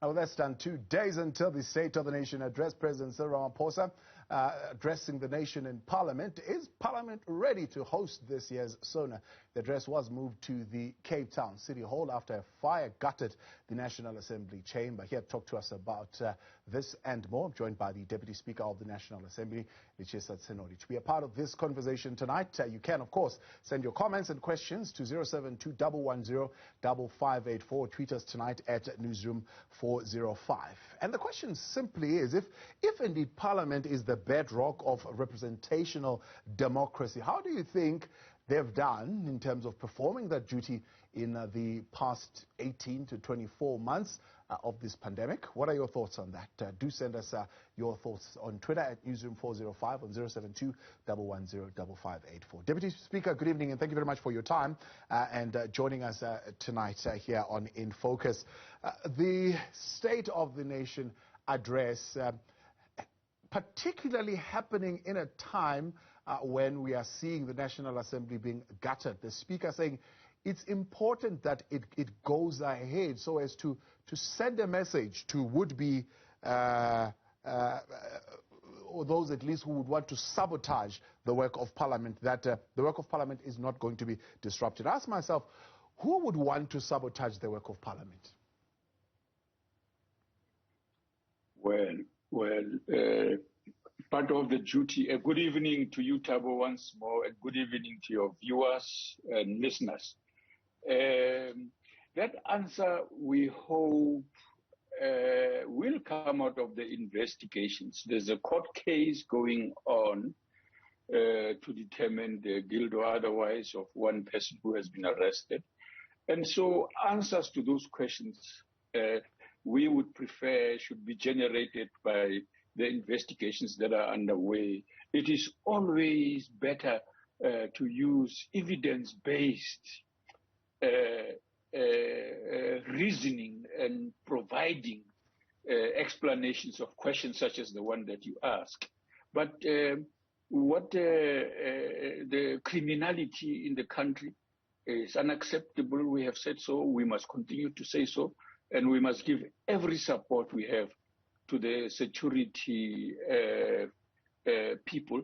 Now, less than 2 days until the State of the Nation address, President Cyril Ramaphosa addressing the nation in Parliament. Is Parliament ready to host this year's SONA? The address was moved to the Cape Town City Hall after a fire gutted the National Assembly chamber. Here to talk to us about this and more, joined by the Deputy Speaker of the National Assembly, Lechesa Tsenoli. To be a part of this conversation tonight, you can, of course, send your comments and questions to 072-110-5584. Tweet us tonight at Newzroom 405. And the question simply is, if indeed Parliament is the bedrock of representational democracy, how do you think they've done in terms of performing that duty in the past 18 to 24 months of this pandemic? What are your thoughts on that? Do send us your thoughts on Twitter at Newzroom405 on 072-110-5584. Deputy Speaker, good evening and thank you very much for your time and joining us tonight here on In Focus. The State of the Nation address particularly happening in a time when we are seeing the National Assembly being gutted. The Speaker saying it's important that it goes ahead so as to send a message to would-be or those at least who would want to sabotage the work of Parliament, that the work of Parliament is not going to be disrupted. I ask myself, who would want to sabotage the work of Parliament? Well, part of the duty. Good evening to you, Thabo, once more, and good evening to your viewers and listeners. That answer, we hope, will come out of the investigations. There's a court case going on to determine the guilt or otherwise of one person who has been arrested. And so answers to those questions we would prefer should be generated by the investigations that are underway. It is always better to use evidence-based reasoning and providing explanations of questions such as the one that you ask. But what the criminality in the country is unacceptable. We have said so. We must continue to say so. And we must give every support we have to the security people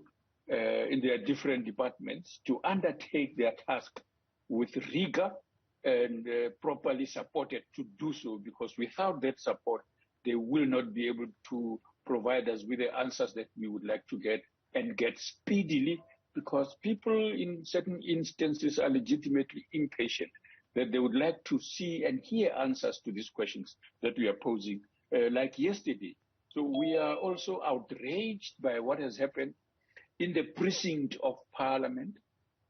in their different departments to undertake their task with rigor and properly supported to do so, because without that support, they will not be able to provide us with the answers that we would like to get and get speedily, because people in certain instances are legitimately impatient, that they would like to see and hear answers to these questions that we are posing, like yesterday. So we are also outraged by what has happened in the precinct of Parliament.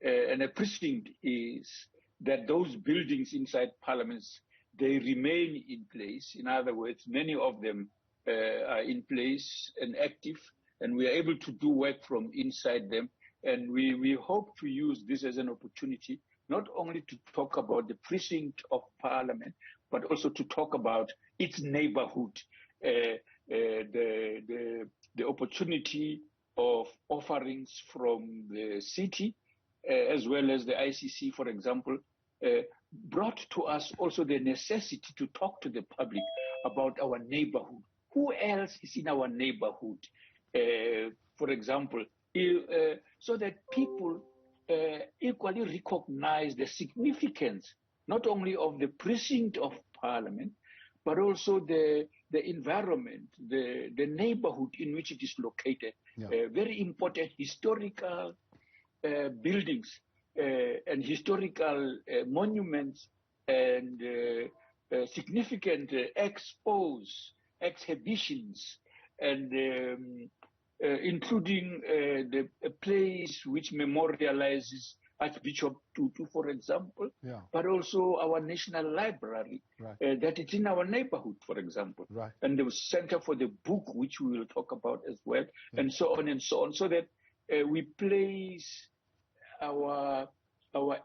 And a precinct is that those buildings inside parliaments, they remain in place. In other words, many of them are in place and active, and we are able to do work from inside them. And we hope to use this as an opportunity not only to talk about the precinct of Parliament, but also to talk about its neighborhood, the opportunity of offerings from the city, as well as the ICC, for example, brought to us also the necessity to talk to the public about our neighborhood. Who else is in our neighborhood, for example, so that people equally recognize the significance not only of the precinct of Parliament, but also the environment, the neighborhood in which it is located. Yeah. Very important historical buildings and historical monuments and significant exhibitions and including a place which memorializes Archbishop Tutu, for example, yeah, but also our National Library, right, that is in our neighborhood, for example, right, and the Center for the Book, which we will talk about as well, yeah, and so on, so that we place our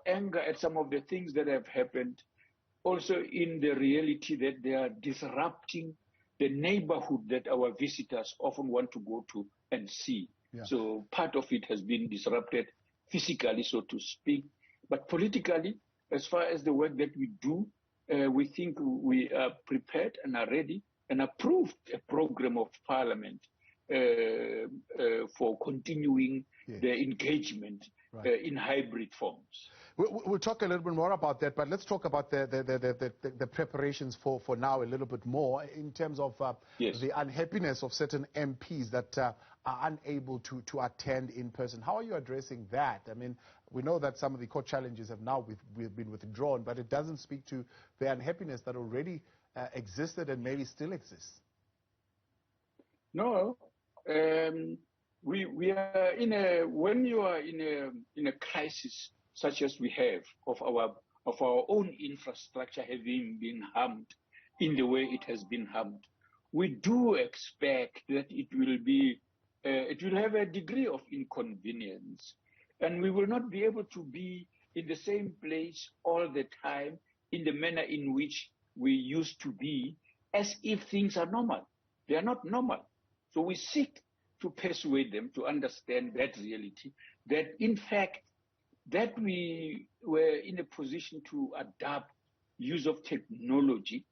anger at some of the things that have happened, also in the reality that they are disrupting the neighborhood that our visitors often want to go to and see. Yeah. So part of it has been disrupted physically, so to speak, but politically, as far as the work that we do we think we are prepared and are ready and approved a program of Parliament for continuing the engagement in hybrid forms. We'll talk a little bit more about that, but let's talk about the preparations for now a little bit more in terms of the unhappiness of certain MPs that are unable to attend in person. How are you addressing that? I mean, we know that some of the court challenges have now been withdrawn, but it doesn't speak to the unhappiness that already existed and maybe still exists. No. We are when you are in a crisis such as we have of our own infrastructure having been harmed in the way it has been harmed, we do expect that it will have a degree of inconvenience, and we will not be able to be in the same place all the time in the manner in which we used to be, as if things are normal. They are not normal. So we seek to persuade them to understand that reality, that in fact, that we were in a position to adapt use of technology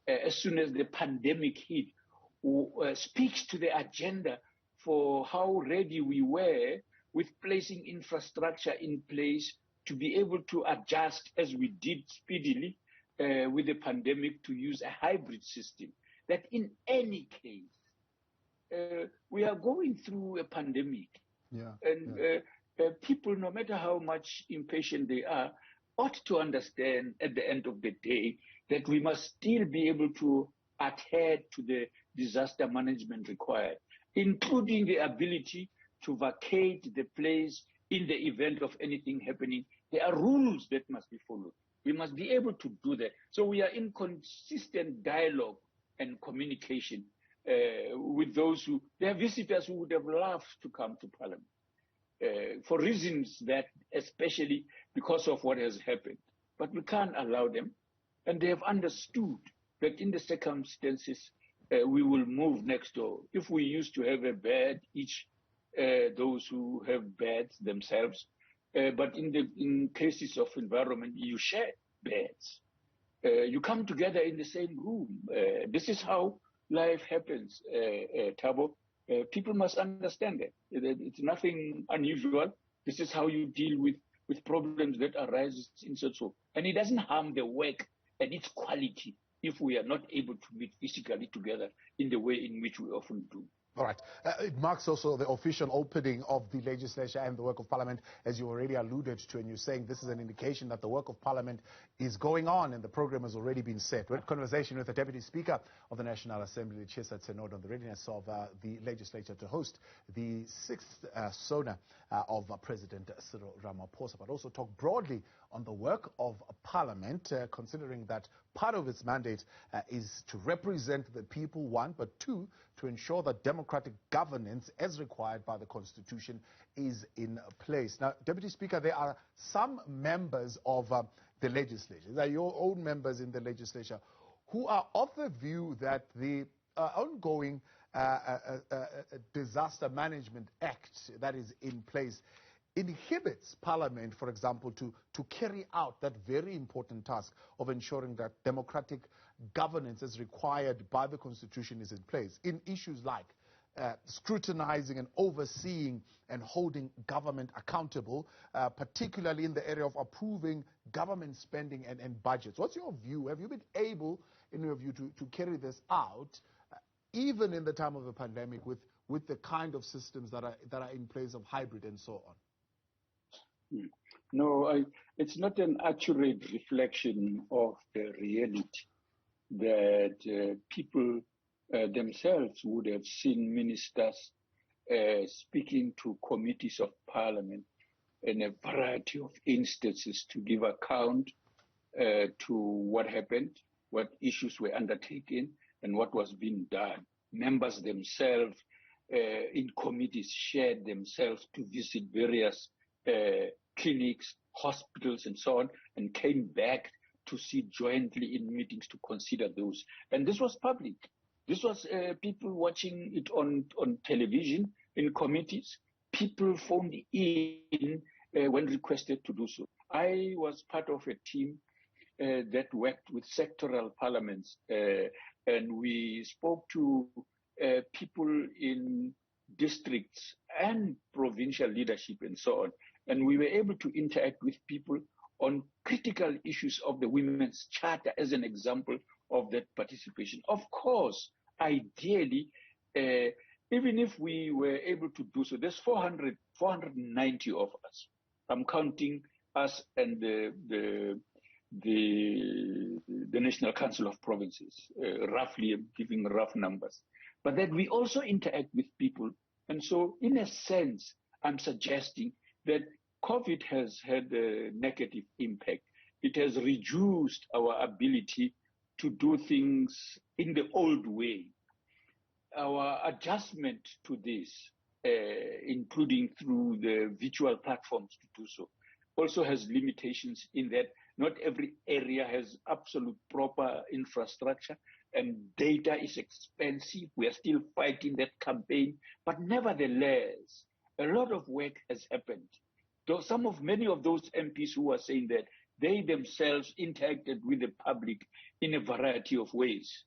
as soon as the pandemic hit, speaks to the agenda for how ready we were with placing infrastructure in place to be able to adjust as we did speedily with the pandemic to use a hybrid system. That in any case, we are going through a pandemic, and people, no matter how much impatient they are, ought to understand at the end of the day that we must still be able to adhere to the disaster management required, including the ability to vacate the place in the event of anything happening. There are rules that must be followed. We must be able to do that. So we are in consistent dialogue and communication with those there are visitors who would have loved to come to Parliament for reasons that, especially because of what has happened. But we can't allow them, and they have understood that in the circumstances, we will move next door. If we used to have a bed, each those who have beds themselves, but in cases of environment, you share beds. You come together in the same room. This is how life happens, Thabo. People must understand that. It's nothing unusual. This is how you deal with problems that arise in such way. And it doesn't harm the work and its quality if we are not able to meet physically together in the way in which we often do. All right. It marks also the official opening of the legislature and the work of Parliament, as you already alluded to, and you're saying this is an indication that the work of Parliament is going on and the program has already been set. We're in conversation with the Deputy Speaker of the National Assembly, Lechesa Tsenoli, on the readiness of the legislature to host the 6th SONA of President Cyril Ramaphosa, but also talk broadly on the work of Parliament, considering that part of its mandate is to represent the people, one, but two, to ensure that democratic governance, as required by the Constitution, is in place. Now, Deputy Speaker, there are some members of the legislature, they are your own members in the legislature, who are of the view that the ongoing Disaster Management Act that is in place inhibits Parliament, for example, to carry out that very important task of ensuring that democratic governance as required by the Constitution is in place in issues like scrutinizing and overseeing and holding government accountable, particularly in the area of approving government spending and budgets. What's your view? Have you been able, in your view, to carry this out, even in the time of the pandemic, with the kind of systems that are in place of hybrid and so on? No, it's not an accurate reflection of the reality that people themselves would have seen ministers speaking to committees of Parliament in a variety of instances to give account to what happened, what issues were undertaken, and what was being done. Members themselves in committees shared themselves to visit various clinics, hospitals, and so on, and came back to sit jointly in meetings to consider those. And this was public. This was people watching it on television in committees. People phoned in when requested to do so. I was part of a team that worked with sectoral parliaments, and we spoke to people in districts and provincial leadership and so on. And we were able to interact with people on critical issues of the Women's Charter as an example of that participation. Of course, ideally, even if we were able to do so, there's 490 of us. I'm counting us and the National Council of Provinces, roughly, I'm giving rough numbers. But that we also interact with people. And so, in a sense, I'm suggesting that COVID has had a negative impact. It has reduced our ability to do things in the old way. Our adjustment to this, including through the virtual platforms to do so, also has limitations in that not every area has absolute proper infrastructure and data is expensive. We are still fighting that campaign, but nevertheless, a lot of work has happened. Though many of those MPs who are saying that they themselves interacted with the public in a variety of ways.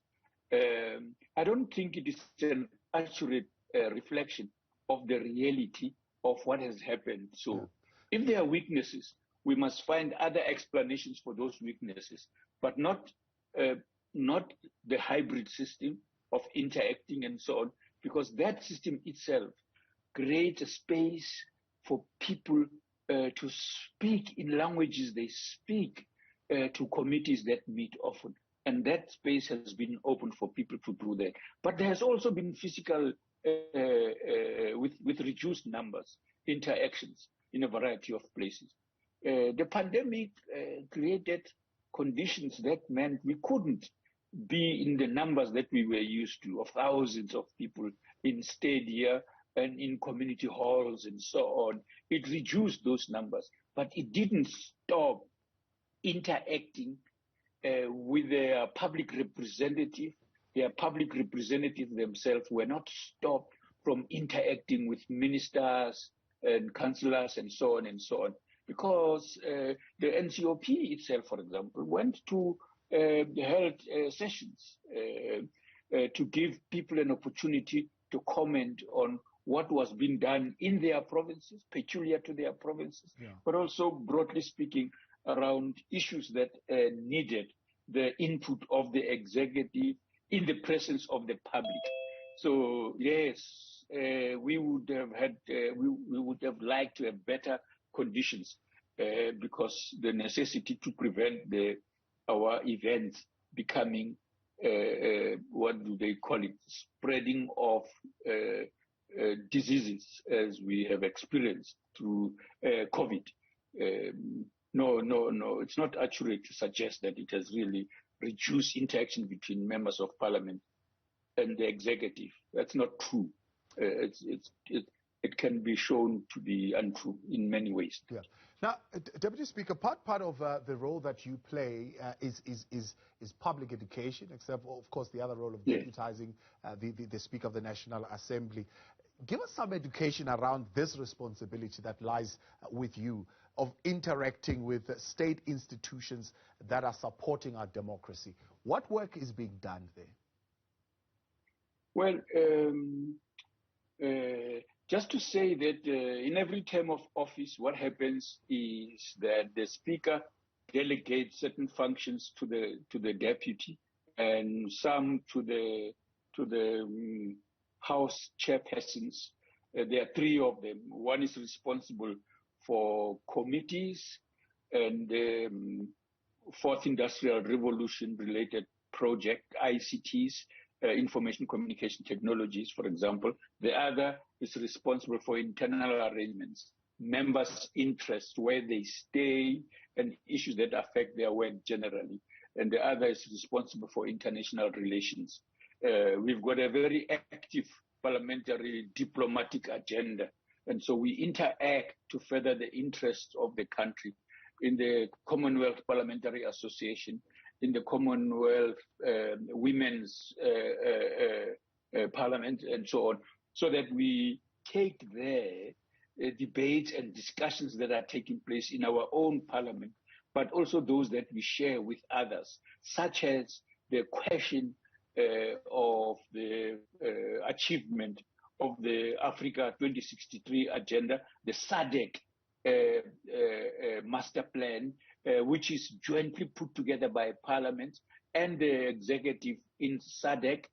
I don't think it is an accurate reflection of the reality of what has happened. So if there are weaknesses, we must find other explanations for those weaknesses, but not the hybrid system of interacting and so on, because that system itself creates a space for people to speak in languages they speak to committees that meet often. And that space has been open for people to do that. But there has also been physical, with reduced numbers, interactions in a variety of places. The pandemic created conditions that meant we couldn't be in the numbers that we were used to, of thousands of people in stadia and in community halls and so on. It reduced those numbers, but it didn't stop interacting with their public representative. Their public representatives themselves were not stopped from interacting with ministers and councillors and so on and so on. Because the NCOP itself, for example, went to held sessions to give people an opportunity to comment on what was being done in their provinces, peculiar to their provinces, but also, broadly speaking, around issues that needed the input of the executive in the presence of the public. So, yes, we would have had, we would have liked to have better conditions because the necessity to prevent our events becoming, what do they call it, spreading of diseases as we have experienced through COVID. No, it's not accurate to suggest that it has really reduced interaction between members of parliament and the executive. That's not true. It can be shown to be untrue in many ways. Yeah. Now, Deputy Speaker, part of the role that you play is public education, except, of course, the other role of deputizing the Speaker of the National Assembly. Give us some education around this responsibility that lies with you of interacting with state institutions that are supporting our democracy. What work is being done there? Well, just to say that in every term of office, what happens is that the Speaker delegates certain functions to the deputy, and some to the House chairpersons. There are three of them. One is responsible for committees and the Fourth Industrial Revolution related project, ICTs, information communication technologies, for example. The other is responsible for internal arrangements, members' interests, where they stay, and issues that affect their work generally. And the other is responsible for international relations. We've got a very active parliamentary diplomatic agenda. And so we interact to further the interests of the country in the Commonwealth Parliamentary Association, in the Commonwealth Women's Parliament, and so on, so that we take there debates and discussions that are taking place in our own parliament, but also those that we share with others, such as the question of the achievement of the Africa 2063 agenda, the SADC master plan, which is jointly put together by Parliament and the executive in SADC,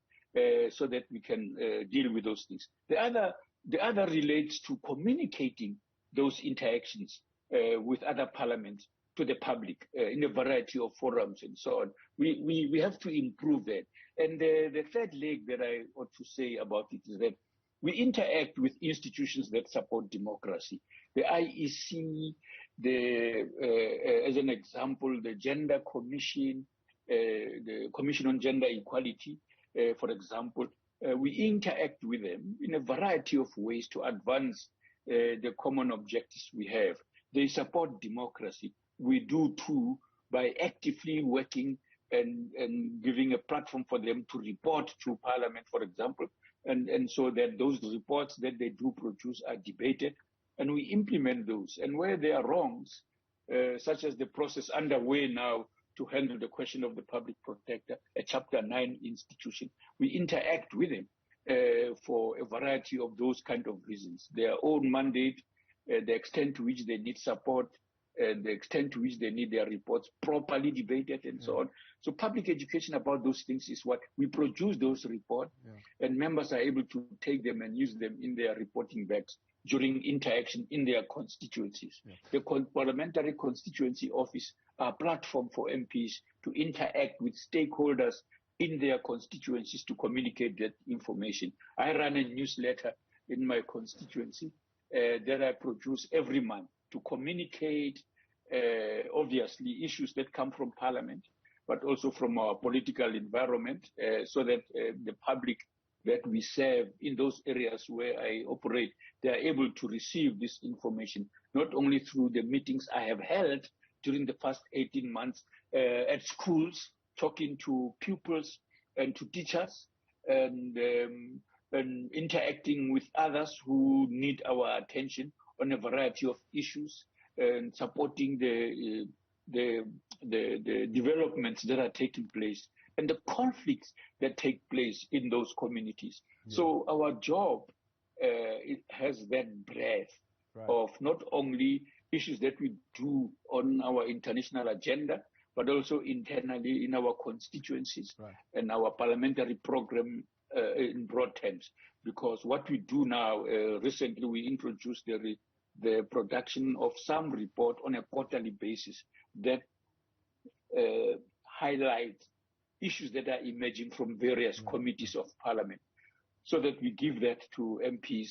so that we can deal with those things. The other relates to communicating those interactions with other parliaments to the public in a variety of forums and so on. We have to improve that. And the third leg that I ought to say about it is that we interact with institutions that support democracy. The IEC, as an example, the Gender Commission, the Commission on Gender Equality, for example, we interact with them in a variety of ways to advance the common objectives we have. They support democracy. We do too by actively working and giving a platform for them to report to Parliament, for example, and so that those reports that they do produce are debated, and we implement those. And where there are wrongs, such as the process underway now to handle the question of the public protector, a Chapter 9 institution, we interact with them for a variety of those kind of reasons. Their own mandate, the extent to which they need support, the extent to which they need their reports properly debated and so on. So public education about those things is what we produce those reports, and members are able to take them and use them in their reporting bags during interaction in their constituencies. The Parliamentary Constituency Office are a platform for MPs to interact with stakeholders in their constituencies to communicate that information. I run a newsletter in my constituency that I produce every month to communicate, obviously, issues that come from Parliament, but also from our political environment, so that the public that we serve in those areas where I operate, they are able to receive this information, not only through the meetings I have held during the past 18 months at schools, talking to pupils and to teachers, and interacting with others who need our attention on a variety of issues, and supporting the developments that are taking place and the conflicts that take place in those communities. So our job it has that breadth of not only issues that we do on our international agenda, but also internally in our constituencies and our parliamentary program in broad terms. Because what we do now, recently we introduced the production of some report on a quarterly basis that highlight issues that are emerging from various committees of Parliament, so that we give that to MPs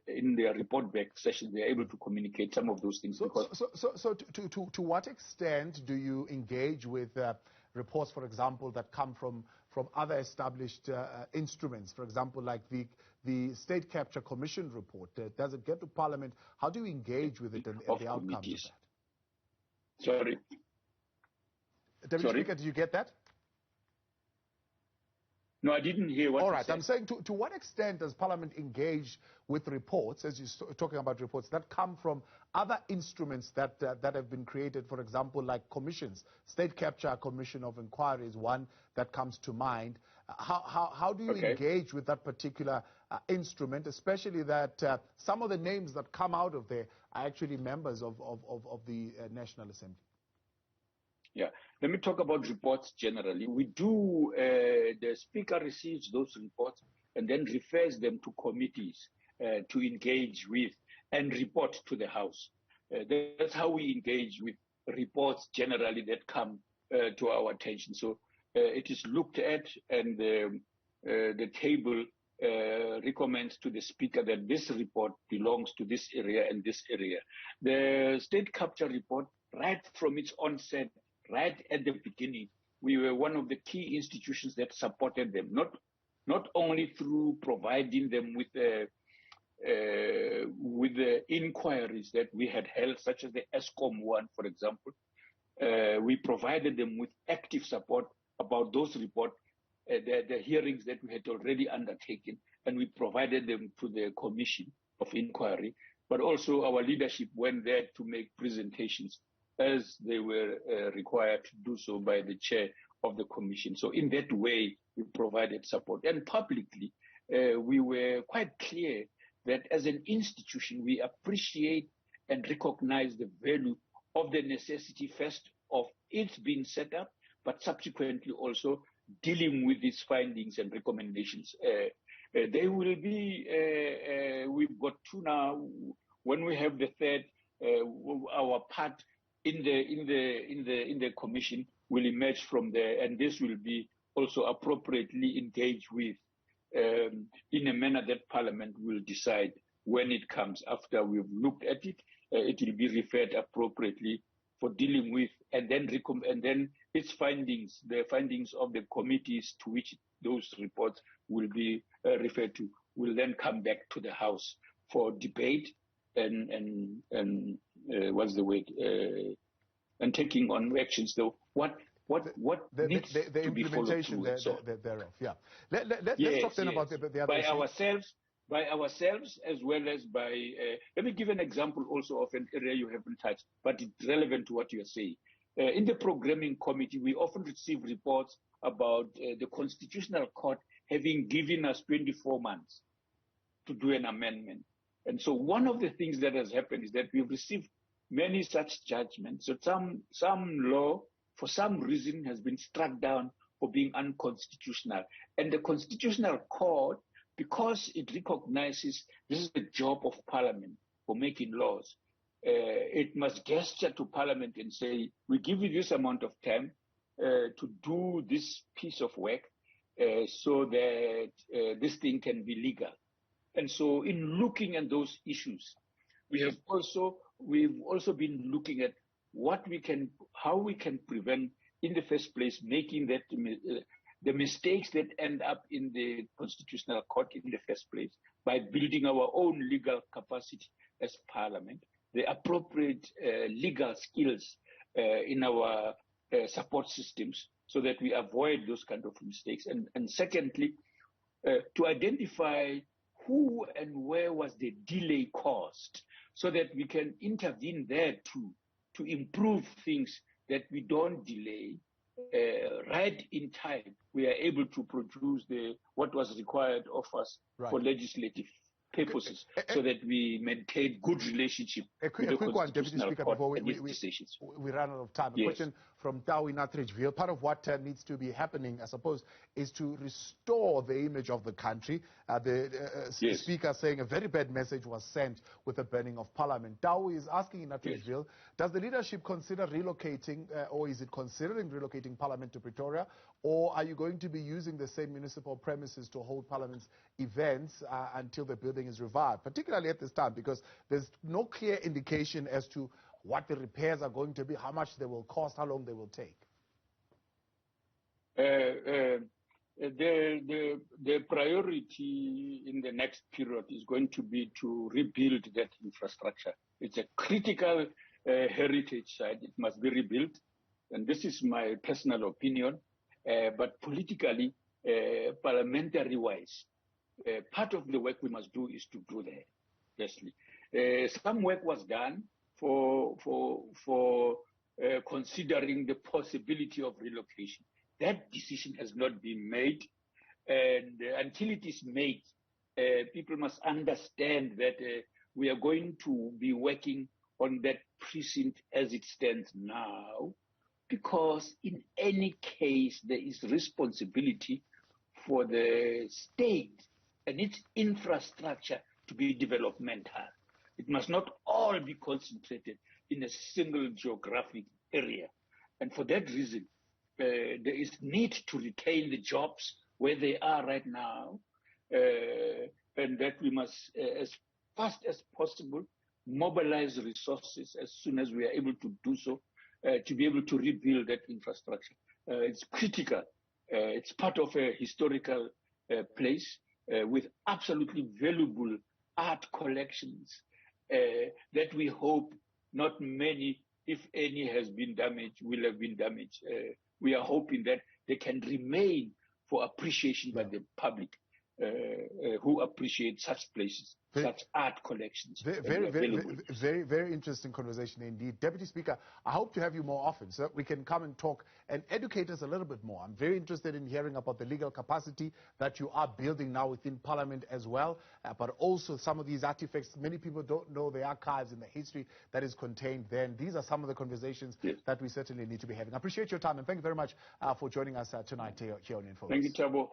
in their report back sessions. They are able to communicate some of those things. So to what extent do you engage with reports, for example, that come from other established instruments, for example, like the State Capture Commission report? Does it get to Parliament? How do you engage with it and the outcomes of that? Sorry. Deputy Speaker, did you get that? No, I didn't hear what you said. All right, I'm saying to what extent does Parliament engage with reports, as you're talking about reports, that come from other instruments that have been created, for example, like commissions? State Capture Commission of Inquiry is one that comes to mind. How do you engage with that particular instrument, especially that some of the names that come out of there are actually members of the National Assembly? Yeah, let me talk about reports generally. We do, the Speaker receives those reports and then refers them to committees to engage with and report to the House. That's how we engage with reports generally that come to our attention. So it is looked at, and the table recommends to the Speaker that this report belongs to this area and this area. The State Capture report, right from its onset, right at the beginning, we were one of the key institutions that supported them, not only through providing them with the inquiries that we had held, such as the ESCOM one, for example. We provided them with active support about those reports, the hearings that we had already undertaken, and we provided them to the Commission of Inquiry. But also our leadership went there to make presentations as they were required to do so by the chair of the commission. So in that way, we provided support. And publicly, we were quite clear that as an institution, we appreciate and recognize the value of the necessity first of its being set up, but subsequently also dealing with its findings and recommendations. They will be, we've got two now. When we have the third, our part in the commission will emerge from there, and this will be also appropriately engaged with in a manner that Parliament will decide when it comes after we've looked at it. It will be referred appropriately for dealing with, and then its findings, the findings of the committees to which those reports will be referred to, will then come back to the House for debate and what's the word? And taking on actions. Though what needs the to be followed through thereof. Yeah. Let's talk then about the other issue. By ourselves, as well as by, let me give an example also of an area you haven't touched, but it's relevant to what you're saying. In the programming committee, we often receive reports about the Constitutional Court having given us 24 months to do an amendment. And so one of the things that has happened is that we've received many such judgments. So some law, for some reason, has been struck down for being unconstitutional. And the Constitutional Court, because it recognizes this is the job of Parliament for making laws, it must gesture to Parliament and say, we give you this amount of time to do this piece of work so that this thing can be legal. And so in looking at those issues, we've also been looking at how we can prevent, in the first place, making that the mistakes that end up in the Constitutional Court in the first place, by building our own legal capacity as Parliament, the appropriate legal skills in our support systems, so that we avoid those kind of mistakes. And secondly, to identify who and where was the delay caused, so that we can intervene there too, to improve things, that we don't delay. Right in time, we are able to produce what was required of us for legislative purposes, so that we maintain good relationship with the Constitutional Court and its decisions. We run out of time. A question from Tawi Natridgeville. Part of what needs to be happening, I suppose, is to restore the image of the country. The speaker saying a very bad message was sent with the burning of Parliament. Tawi is asking in Natridgeville, does the leadership consider relocating, or is it considering relocating Parliament to Pretoria, or are you going to be using the same municipal premises to hold Parliament's events until the building is revived, particularly at this time, because there's no clear indication as to what the repairs are going to be, how much they will cost, how long they will take? The priority in the next period is going to be to rebuild that infrastructure. It's a critical heritage site. It must be rebuilt. And this is my personal opinion. But politically, parliamentary-wise, part of the work we must do is to do that, firstly. Some work was done for considering the possibility of relocation. That decision has not been made, and until it is made, people must understand that we are going to be working on that precinct as it stands now, because in any case, there is responsibility for the state and its infrastructure to be developmental. It must not all be concentrated in a single geographic area. And for that reason, there is need to retain the jobs where they are right now, and that we must, as fast as possible, mobilize resources as soon as we are able to do so, to be able to rebuild that infrastructure. It's critical. It's part of a historical place with absolutely valuable art collections that we hope not many, if any, has been damaged, will have been damaged. We are hoping that they can remain for appreciation by the public. who appreciate such places, such art collections. Very interesting conversation indeed. Deputy Speaker, I hope to have you more often so that we can come and talk and educate us a little bit more. I'm very interested in hearing about the legal capacity that you are building now within Parliament as well, but also some of these artifacts. Many people don't know the archives and the history that is contained there. And these are some of the conversations that we certainly need to be having. I appreciate your time and thank you very much for joining us tonight here on Info. Thank you, Thabo.